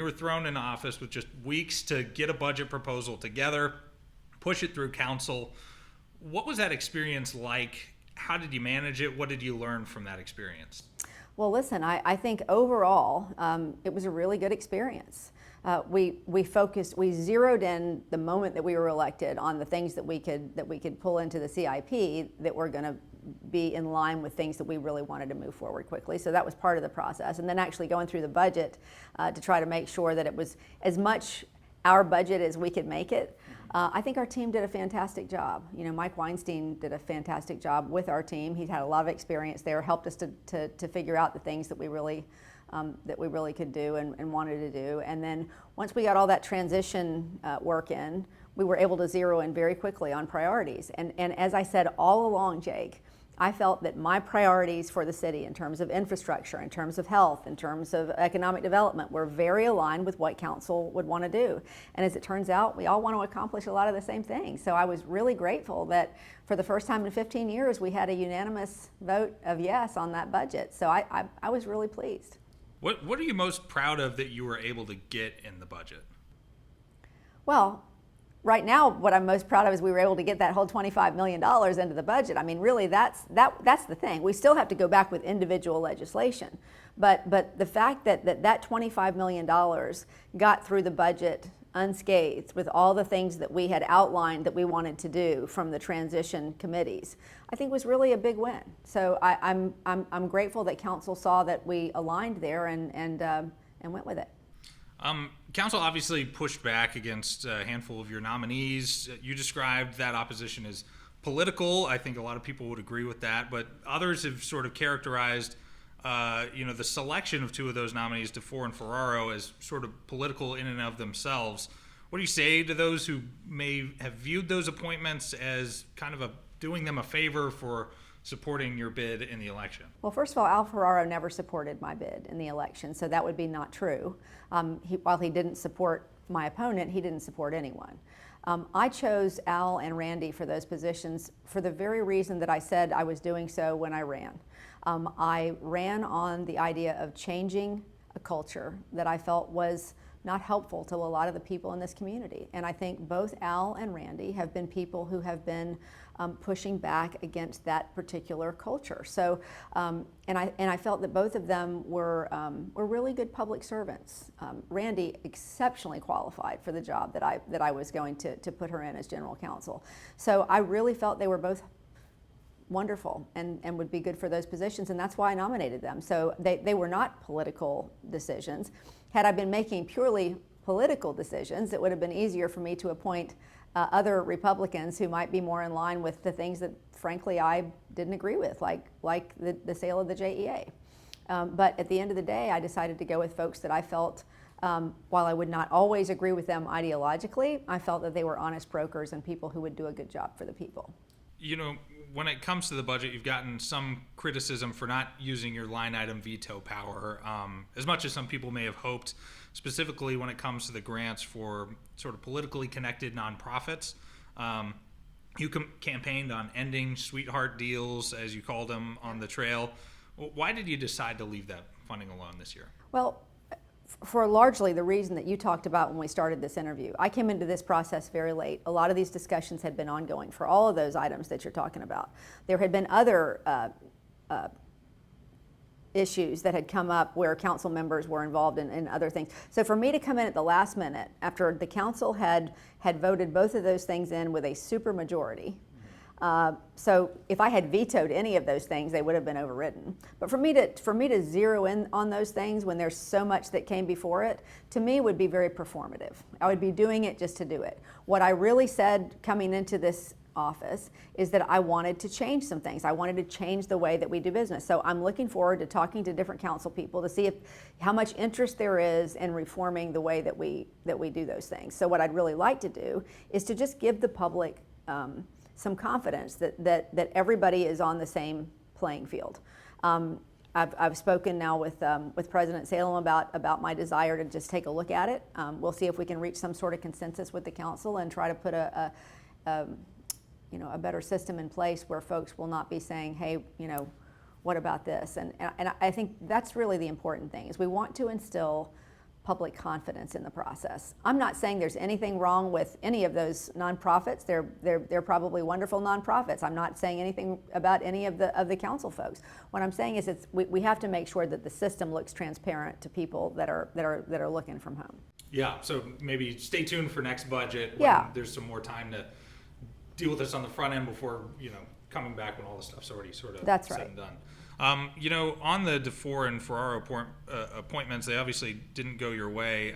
You were thrown into office with just weeks to get a budget proposal together, push it through council. What was that experience like? How did you manage it? What did you learn from that experience? Well, listen, I think overall it was a really good experience. We zeroed in the moment that we were elected on the things that we could pull into the CIP that were going to be in line with things that we really wanted to move forward quickly. So that was part of the process. And then actually going through the budget to try to make sure that it was as much our budget as we could make it. I think our team did a fantastic job. You know, Mike Weinstein did a fantastic job with our team. He's had a lot of experience there, helped us to figure out the things that we really could do and wanted to do. And then once we got all that transition work in, we were able to zero in very quickly on priorities. And as I said all along, Jake, I felt that my priorities for the city in terms of infrastructure, in terms of health, in terms of economic development were very aligned with what council would want to do. And as it turns out, we all want to accomplish a lot of the same things. So I was really grateful that for the first time in 15 years, we had a unanimous vote of yes on that budget. So I was really pleased. What are you most proud of that you were able to get in the budget? Well, right now, what I'm most proud of is we were able to get that whole $25 million into the budget. I mean, really, that's the thing. We still have to go back with individual legislation. But the fact that $25 million got through the budget unscathed with all the things that we had outlined that we wanted to do from the transition committees, I think was really a big win. So I'm grateful that council saw that we aligned there and went with it. Council obviously pushed back against a handful of your nominees. You described that opposition as political. I think a lot of people would agree with that, but others have sort of characterized the selection of two of those nominees, DeFore and Ferraro, as sort of political in and of themselves. What do you say to those who may have viewed those appointments as kind of doing them a favor for supporting your bid in the election? Well, first of all, Al Ferraro never supported my bid in the election, so that would be not true. While he didn't support my opponent, he didn't support anyone. I chose Al and Randy for those positions for the very reason that I said I was doing so when I ran. I ran on the idea of changing a culture that I felt was not helpful to a lot of the people in this community. And I think both Al and Randy have been people who have been pushing back against that particular culture. So, and I felt that both of them were really good public servants. Randy exceptionally qualified for the job that I was going to put her in as general counsel. So I really felt they were both wonderful and would be good for those positions, and that's why I nominated them. So they were not political decisions. Had I been making purely political decisions, it would have been easier for me to appoint other Republicans who might be more in line with the things that, frankly, I didn't agree with, like the sale of the JEA. But at the end of the day, I decided to go with folks that I felt, while I would not always agree with them ideologically, I felt that they were honest brokers and people who would do a good job for the people. You know, when it comes to the budget, you've gotten some criticism for not using your line item veto power as much as some people may have hoped, specifically when it comes to the grants for sort of politically connected nonprofits. You campaigned on ending sweetheart deals, as you called them, on the trail. Why did you decide to leave that funding alone this year? Well, for largely the reason that you talked about when we started this interview. I came into this process very late. A lot of these discussions had been ongoing for all of those items that you're talking about. There had been other issues that had come up where council members were involved in other things. So for me to come in at the last minute, after the council had voted both of those things in with a super majority, so if I had vetoed any of those things, they would have been overridden. But for me to zero in on those things when there's so much that came before it, to me would be very performative. I would be doing it just to do it. What I really said coming into this office is that I wanted to change some things. I wanted to change the way that we do business. So I'm looking forward to talking to different council people to see how much interest there is in reforming the way that we do those things. So what I'd really like to do is to just give the public some confidence that everybody is on the same playing field. I've spoken now with President Salem about my desire to just take a look at it. We'll see if we can reach some sort of consensus with the council and try to put a better system in place where folks will not be saying, hey, what about this? And I think that's really the important thing, is we want to instill public confidence in the process. I'm not saying there's anything wrong with any of those nonprofits. They're probably wonderful nonprofits. I'm not saying anything about any of the council folks. What I'm saying is we have to make sure that the system looks transparent to people that are looking from home. Yeah, so maybe stay tuned for next budget when Yeah. there's some more time to deal with this on the front end before, coming back when all the stuff's already sort of That's said right. and done. On the DeFore and Ferraro appointments, they obviously didn't go your way.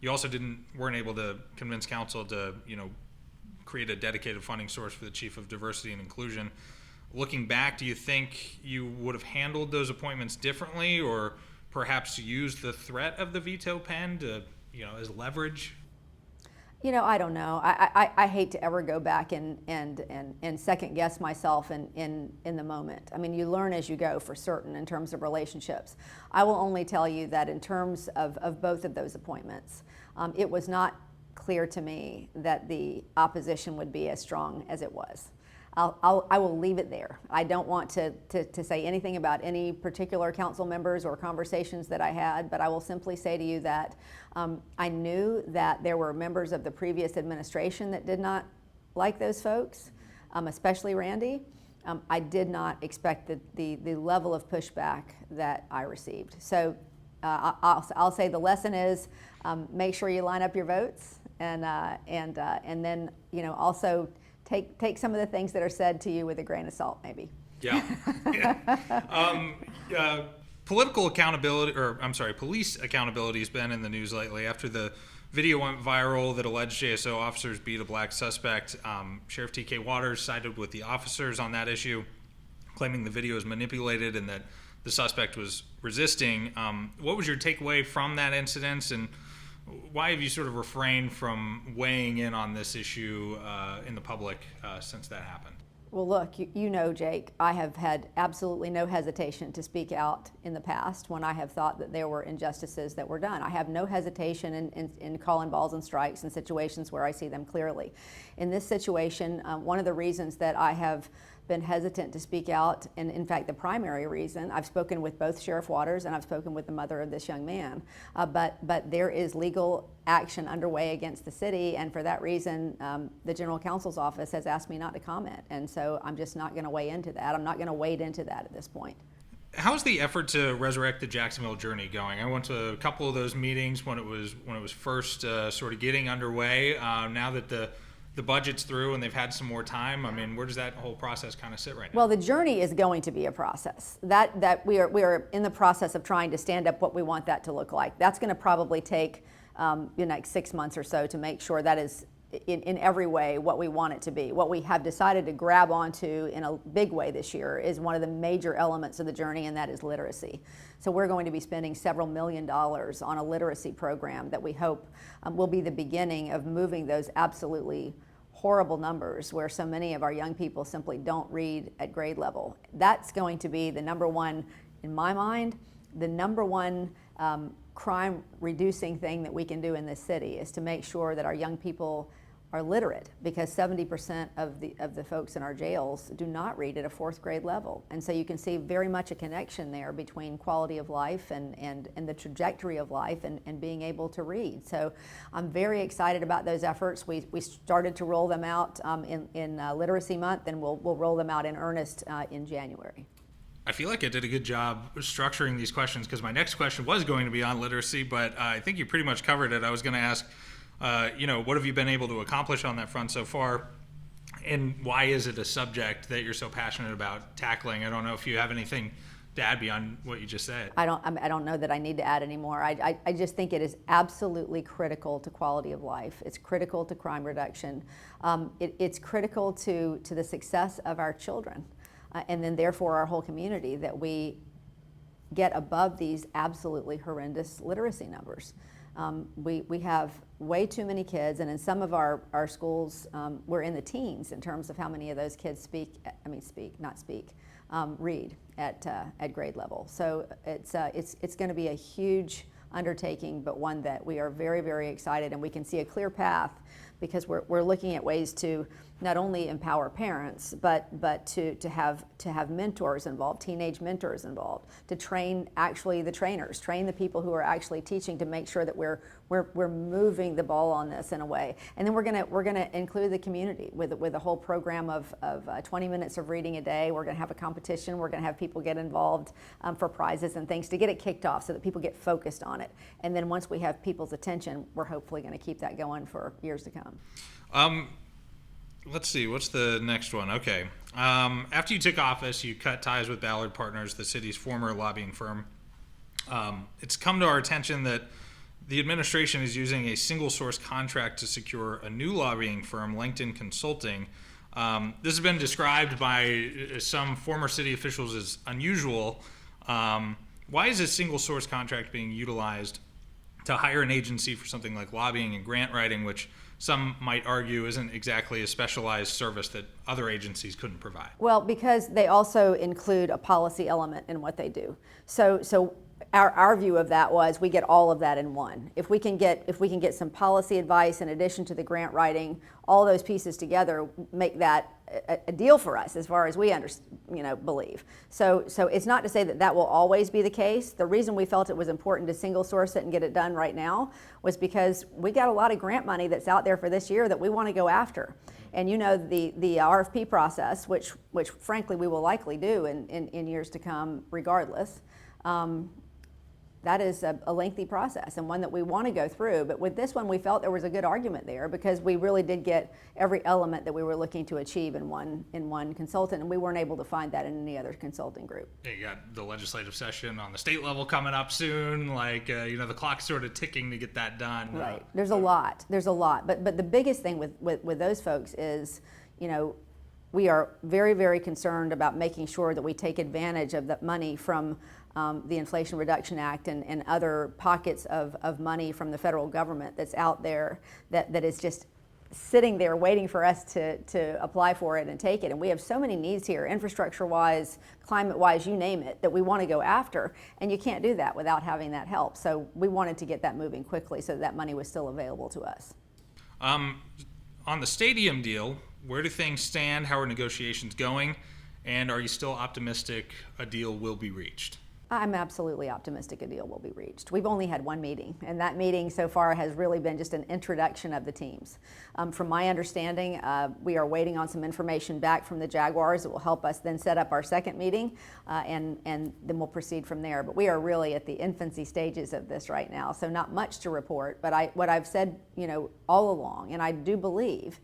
You also weren't able to convince council to, create a dedicated funding source for the chief of diversity and inclusion. Looking back, do you think you would have handled those appointments differently, or perhaps used the threat of the veto pen to, as leverage? I don't know. I hate to ever go back and second guess myself in the moment. I mean, you learn as you go for certain in terms of relationships. I will only tell you that in terms of both of those appointments, it was not clear to me that the opposition would be as strong as it was. I will leave it there. I don't want to say anything about any particular council members or conversations that I had, but I will simply say to you that I knew that there were members of the previous administration that did not like those folks, especially Randy. I did not expect the level of pushback that I received. So I'll say the lesson is make sure you line up your votes, and then also take some of the things that are said to you with a grain of salt, maybe. Yeah. Political accountability, police accountability has been in the news lately after the video went viral that alleged JSO officers beat a black suspect. Sheriff T.K. Waters sided with the officers on that issue, claiming the video was manipulated and that the suspect was resisting. What was your takeaway from that incident, and why have you sort of refrained from weighing in on this issue in the public since that happened? Well, look, Jake, I have had absolutely no hesitation to speak out in the past when I have thought that there were injustices that were done. I have no hesitation in calling balls and strikes in situations where I see them clearly. In this situation, one of the reasons that I have been hesitant to speak out, and in fact the primary reason, I've spoken with both Sheriff Waters and I've spoken with the mother of this young man, but there is legal action underway against the city, and for that reason the General Counsel's office has asked me not to comment, and so I'm just not going to weigh into that. I'm not going to wade into that at this point. How's the effort to resurrect the Jacksonville Journey going? I went to a couple of those meetings when it was first sort of getting underway. Now that the budget's through and they've had some more time, I mean, where does that whole process kind of sit right now? Well, the journey is going to be a process. That we are in the process of trying to stand up what we want that to look like. That's going to probably take the next 6 months or so to make sure that is in every way what we want it to be. What we have decided to grab onto in a big way this year is one of the major elements of the journey, and that is literacy. So we're going to be spending several $1 million on a literacy program that we hope will be the beginning of moving those absolutely horrible numbers where so many of our young people simply don't read at grade level. That's going to be the number one, in my mind, the number one crime reducing thing that we can do in this city is to make sure that our young people are literate, because 70% of the folks in our jails do not read at a 4th grade level. And so you can see very much a connection there between quality of life and the trajectory of life and being able to read. So I'm very excited about those efforts. We started to roll them out in Literacy Month, and we'll roll them out in earnest in January. I feel like I did a good job structuring these questions, because my next question was going to be on literacy, but I think you pretty much covered it. I was going to ask, what have you been able to accomplish on that front so far, and why is it a subject that you're so passionate about tackling? I don't know if you have anything to add beyond what you just said. I don't know that I need to add any more. I just think it is absolutely critical to quality of life. It's critical to crime reduction. It's critical to the success of our children, and then therefore our whole community, that we get above these absolutely horrendous literacy numbers. We have way too many kids, and in some of our schools, we're in the teens in terms of how many of those kids read at grade level. So it's going to be a huge undertaking, but one that we are very, very excited, and we can see a clear path because we're looking at ways to not only empower parents, but to have mentors involved, teenage mentors involved, to train actually the trainers, train the people who are actually teaching, to make sure that we're moving the ball on this in a way. And then we're gonna include the community with a whole program of 20 minutes of reading a day. We're gonna have a competition. We're gonna have people get involved for prizes and things to get it kicked off so that people get focused on it. And then once we have people's attention, we're hopefully gonna keep that going for years to come. Let's see, what's the next one? Okay. After you took office, you cut ties with Ballard Partners, the city's former lobbying firm. It's come to our attention that the administration is using a single source contract to secure a new lobbying firm, LinkedIn Consulting. This has been described by some former city officials as unusual. Why is a single source contract being utilized to hire an agency for something like lobbying and grant writing, which some might argue isn't exactly a specialized service that other agencies couldn't provide? Well, because they also include a policy element in what they do. So our view of that was we get all of that in one. If we can get some policy advice in addition to the grant writing, all those pieces together make that a deal for us as far as we believe. So it's not to say that will always be the case. The reason we felt it was important to single source it and get it done right now was because we got a lot of grant money that's out there for this year that we want to go after. And the RFP process, which frankly we will likely do in years to come regardless, that is a lengthy process and one that we want to go through. But with this one, we felt there was a good argument there because we really did get every element that we were looking to achieve in one consultant, and we weren't able to find that in any other consulting group. Yeah, you got the legislative session on the state level coming up soon. The clock's sort of ticking to get that done. Right. There's a lot. But the biggest thing with those folks is, we are very, very concerned about making sure that we take advantage of that money from the Inflation Reduction Act and other pockets of money from the federal government that's out there that is just sitting there waiting for us to apply for it and take it. And we have so many needs here, infrastructure-wise, climate-wise, you name it, that we want to go after. And you can't do that without having that help. So we wanted to get that moving quickly so that money was still available to us. On the stadium deal, where do things stand? How are negotiations going? And are you still optimistic a deal will be reached? I'm absolutely optimistic a deal will be reached. We've only had one meeting, and that meeting so far has really been just an introduction of the teams. From my understanding, we are waiting on some information back from the Jaguars that will help us then set up our second meeting, and then we'll proceed from there. But we are really at the infancy stages of this right now, so not much to report. But what I've said, all along, and I do believe,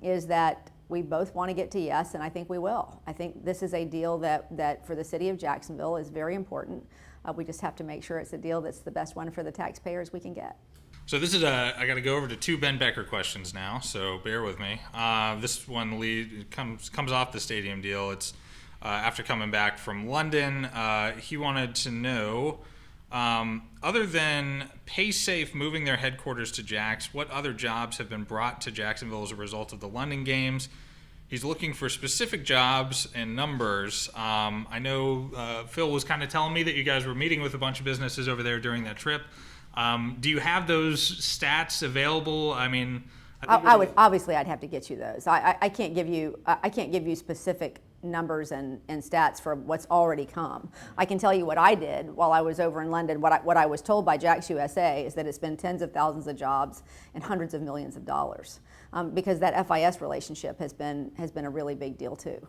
is that we both want to get to yes, and I think we will. I think this is a deal that for the city of Jacksonville is very important. We just have to make sure it's a deal that's the best one for the taxpayers we can get. So this is I got to go over to two Ben Becker questions now, so bear with me. This one comes off the stadium deal. It's after coming back from London. He wanted to know, other than PaySafe moving their headquarters to Jax, what other jobs have been brought to Jacksonville as a result of the London games? He's looking for specific jobs and numbers. I know Phil was kind of telling me that you guys were meeting with a bunch of businesses over there during that trip. Do you have those stats available? I mean, I would obviously I'd have to get you those. I can't give you specific numbers and stats for what's already come. I can tell you what I did while I was over in London. What I was told by Jax USA is that it's been tens of thousands of jobs and hundreds of millions of dollars, because that FIS relationship has been a really big deal too.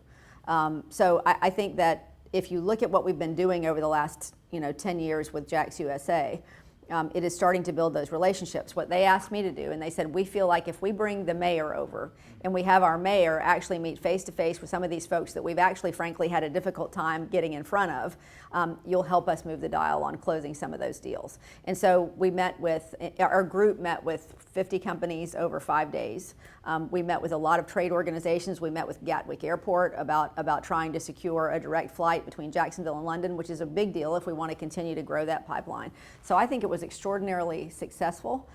So I think that if you look at what we've been doing over the last 10 years with Jax USA, it is starting to build those relationships. What they asked me to do, and they said, we feel like if we bring the mayor over and we have our mayor actually meet face-to-face with some of these folks that we've actually, frankly, had a difficult time getting in front of, you'll help us move the dial on closing some of those deals. And so our group met with 50 companies over 5 days. We met with a lot of trade organizations. We met with Gatwick Airport about trying to secure a direct flight between Jacksonville and London, which is a big deal if we want to continue to grow that pipeline. So I think it was extraordinarily successful.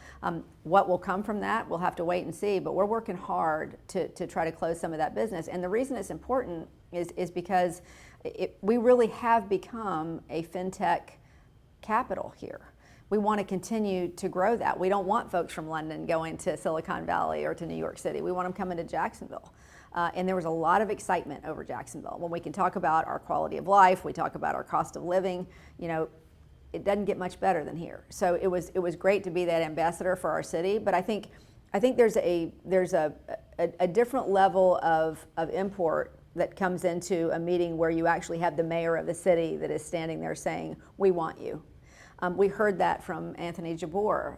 What will come from that, we'll have to wait and see, but we're working hard to try to close some of that business. And the reason it's important is because we really have become a fintech capital here. we want to continue to grow that. We don't want folks from London going to Silicon Valley or to New York City. We want them coming to Jacksonville. And there was a lot of excitement over Jacksonville. When we can talk about our quality of life, we talk about our cost of living, it doesn't get much better than here. So it was great to be that ambassador for our city. But I think there's a different level of import that comes into a meeting where you actually have the mayor of the city that is standing there saying, "We want you." We heard that from Anthony Jabbour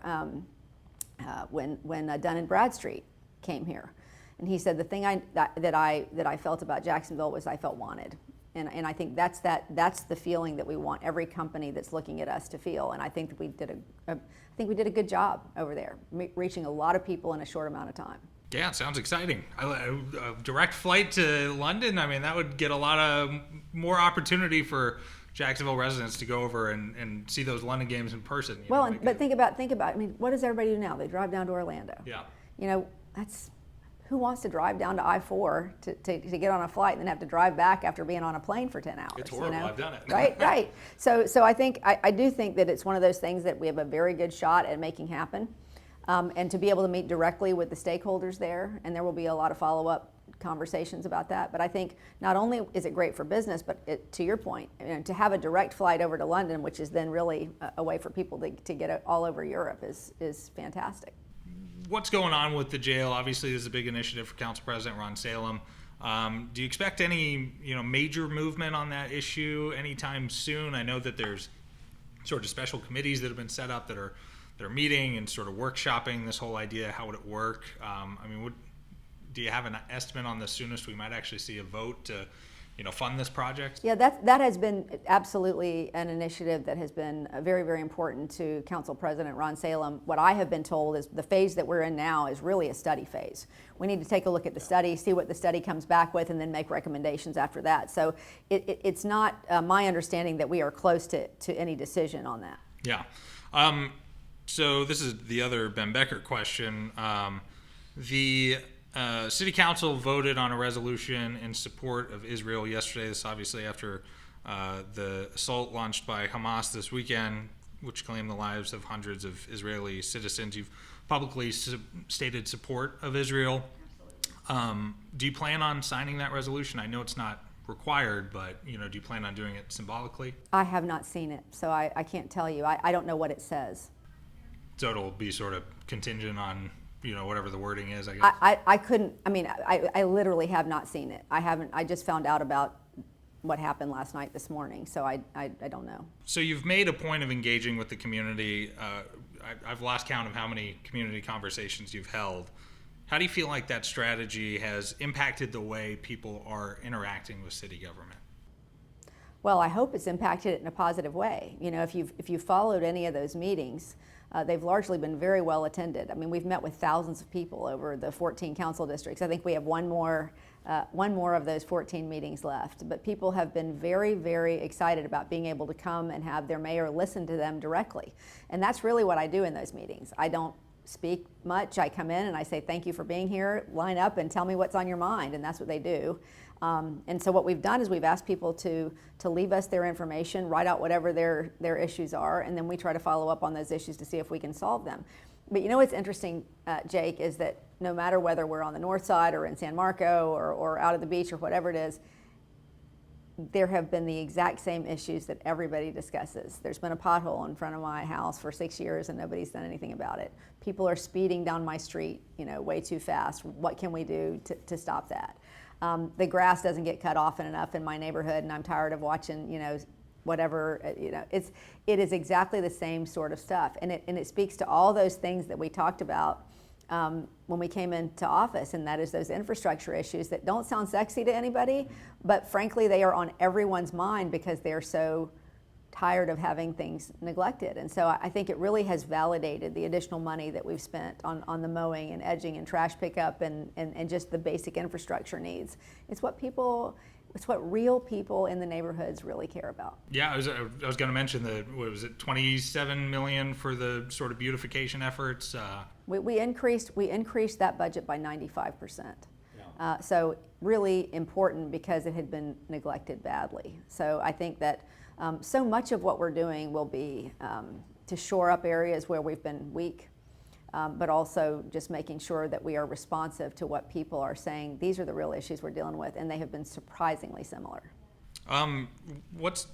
when Dun & Bradstreet came here, and he said the thing that I felt about Jacksonville was I felt wanted, and I think that's the feeling that we want every company that's looking at us to feel, and I think that we did a good job over there, reaching a lot of people in a short amount of time. Yeah, it sounds exciting. A direct flight to London, I mean, that would get a lot of more opportunity for Jacksonville residents to go over and see those London games in person. But think about, I mean, what does everybody do now? They drive down to Orlando. Yeah. Who wants to drive down to I-4 to get on a flight and then have to drive back after being on a plane for 10 hours? It's horrible. I've done it. Right. So I do think that it's one of those things that we have a very good shot at making happen. And to be able to meet directly with the stakeholders there, and there will be a lot of follow-up conversations about that. But I think not only is it great for business, but to your point, to have a direct flight over to London, which is then really a way for people to get it all over Europe, is fantastic. What's going on with the jail? Obviously, this is a big initiative for Council President Ron Salem. Do you expect any major movement on that issue anytime soon? I know that there's sort of special committees that have been set up that are meeting and sort of workshopping this whole idea. How would it work? Do you have an estimate on the soonest we might actually see a vote to fund this project? Yeah, that has been absolutely an initiative that has been very, very important to Council President Ron Salem. What I have been told is the phase that we're in now is really a study phase. We need to take a look at the study, see what the study comes back with, and then make recommendations after that. So it's not my understanding that we are close to any decision on that. Yeah. So this is the other Ben Becker question. The City Council voted on a resolution in support of Israel yesterday. This obviously after the assault launched by Hamas this weekend, which claimed the lives of hundreds of Israeli citizens. You've publicly stated support of Israel. Do you plan on signing that resolution? I know it's not required, but do you plan on doing it symbolically? I have not seen it, so I can't tell you. I don't know what it says. So it'll be sort of contingent on whatever the wording is, I guess. I couldn't, I literally have not seen it. I just found out about what happened last night this morning, so I don't know. So you've made a point of engaging with the community. I've lost count of how many community conversations you've held. How do you feel like that strategy has impacted the way people are interacting with city government? Well, I hope it's impacted it in a positive way. If you've followed any of those meetings, they've largely been very well attended. I mean, we've met with thousands of people over the 14 council districts. I think we have one more of those 14 meetings left. But people have been very, very excited about being able to come and have their mayor listen to them directly. And that's really what I do in those meetings. I don't speak much. I come in and I say, thank you for being here, line up and tell me what's on your mind, and that's what they do. And so what we've done is we've asked people to leave us their information, write out whatever their issues are, and then we try to follow up on those issues to see if we can solve them. But what's interesting, Jake, is that no matter whether we're on the north side or in San Marco or out at the beach or whatever it is, there have been the exact same issues that everybody discusses. There's been a pothole in front of my house for 6 years and nobody's done anything about it. People are speeding down my street, way too fast. What can we do to stop that? The grass doesn't get cut often enough in my neighborhood, and I'm tired of watching, whatever, it is exactly the same sort of stuff. And it speaks to all those things that we talked about when we came into office, and that is those infrastructure issues that don't sound sexy to anybody, but frankly, they are on everyone's mind because they're so tired of having things neglected. And so I think it really has validated the additional money that we've spent on the mowing and edging and trash pickup and just the basic infrastructure needs. It's what real people in the neighborhoods really care about. Yeah, I was going to mention $27 million for the sort of beautification efforts. We increased that budget by 95%. Yeah. So really important because it had been neglected badly. So I think that so much of what we're doing will be to shore up areas where we've been weak, but also just making sure that we are responsive to what people are saying. These are the real issues we're dealing with, and they have been surprisingly similar. What's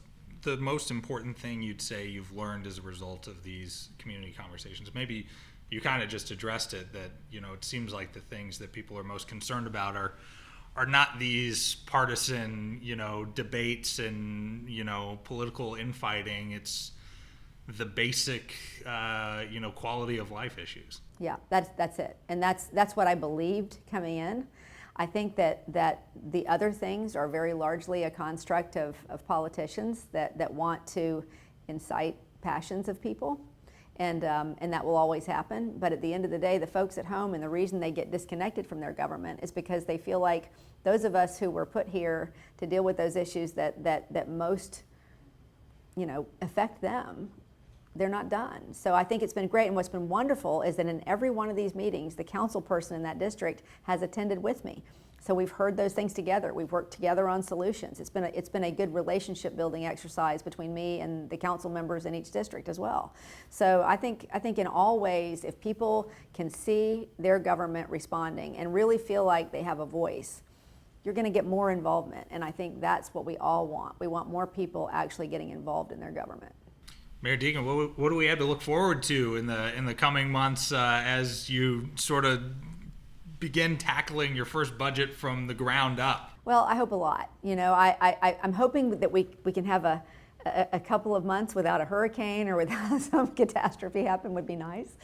the most important thing you'd say you've learned as a result of these community conversations? Maybe you kind of just addressed it, that, you know, it seems like the things that people are most concerned about are not these partisan, you know, debates and, you know, political infighting. It's the basic, you know, quality of life issues. Yeah, that's it. And that's what I believed coming in. I think that the other things are very largely a construct of politicians that want to incite passions of people. And that will always happen. But at the end of the day, the folks at home, and the reason they get disconnected from their government is because they feel like those of us who were put here to deal with those issues that most, you know, affect them, they're not done. So I think it's been great. And what's been wonderful is that in every one of these meetings, the council person in that district has attended with me. So we've heard those things together. We've worked together on solutions. It's been a good relationship building exercise between me and the council members in each district as well. So I think in all ways, if people can see their government responding and really feel like they have a voice, you're going to get more involvement. And I think that's what we all want. We want more people actually getting involved in their government. Mayor Deegan, what do we have to look forward to in the coming months as you sort of begin tackling your first budget from the ground up? Well, I hope a lot. You know, I'm hoping that we can have a couple of months without a hurricane or without some catastrophe happen would be nice.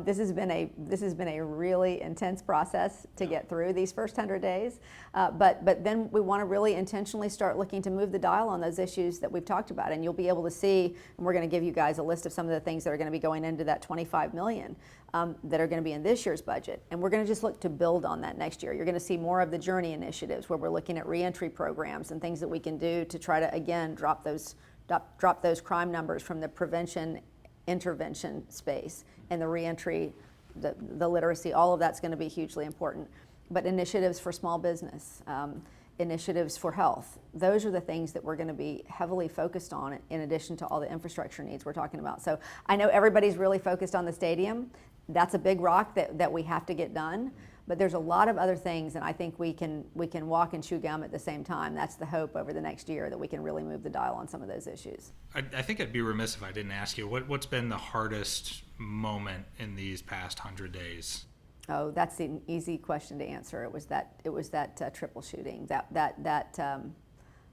This has been a really intense process to get through these first 100 days. But then we want to really intentionally start looking to move the dial on those issues that we've talked about. And you'll be able to see, and we're going to give you guys a list of some of the things that are going to be going into that $25 million that are going to be in this year's budget. And we're going to just look to build on that next year. You're going to see more of the Journey initiatives where we're looking at reentry programs and things that we can do to try to, again, drop those crime numbers from the prevention intervention space and the reentry, the literacy. All of that's going to be hugely important. But initiatives for small business, initiatives for health, those are the things that we're going to be heavily focused on in addition to all the infrastructure needs we're talking about. So I know everybody's really focused on the stadium. That's a big rock that we have to get done. But there's a lot of other things, and I think we can walk and chew gum at the same time. That's the hope over the next year, that we can really move the dial on some of those issues. I think I'd be remiss if I didn't ask you, what's been the hardest moment in these past 100 days? Oh, that's an easy question to answer. It was that triple shooting, that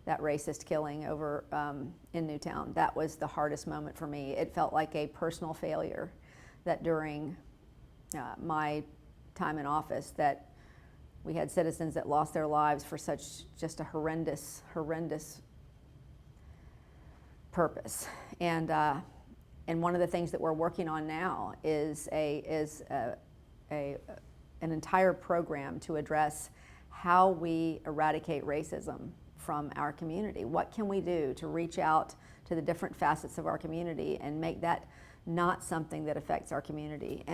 racist killing over in Newtown. That was the hardest moment for me. It felt like a personal failure that during my time in office, that we had citizens that lost their lives for such just a horrendous purpose. And one of the things that we're working on now is an entire program to address how we eradicate racism from our community. What can we do to reach out to the different facets of our community and make that not something that affects our community?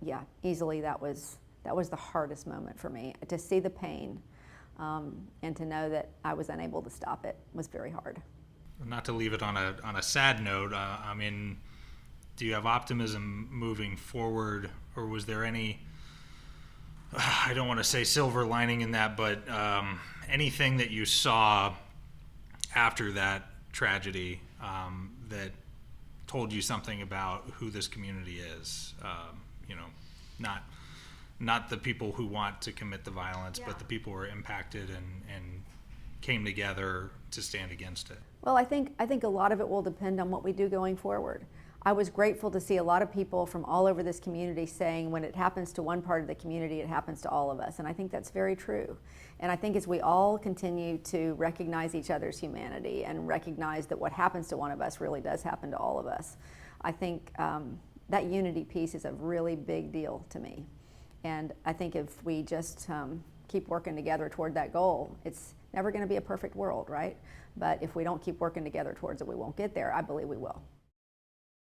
Yeah, easily that was the hardest moment for me. To see the pain and to know that I was unable to stop it was very hard. Not to leave it on a sad note, I mean, do you have optimism moving forward, or was there any, I don't want to say silver lining in that, but anything that you saw after that tragedy that told you something about who this community is? You know, not the people who want to commit the violence, but the people who are impacted and came together to stand against it. Well, I think a lot of it will depend on what we do going forward. I was grateful to see a lot of people from all over this community saying when it happens to one part of the community, it happens to all of us. And I think that's very true. And I think as we all continue to recognize each other's humanity and recognize that what happens to one of us really does happen to all of us, I think that unity piece is a really big deal to me. And I think if we just keep working together toward that goal, it's never going to be a perfect world, right? But if we don't keep working together towards it, we won't get there. I believe we will.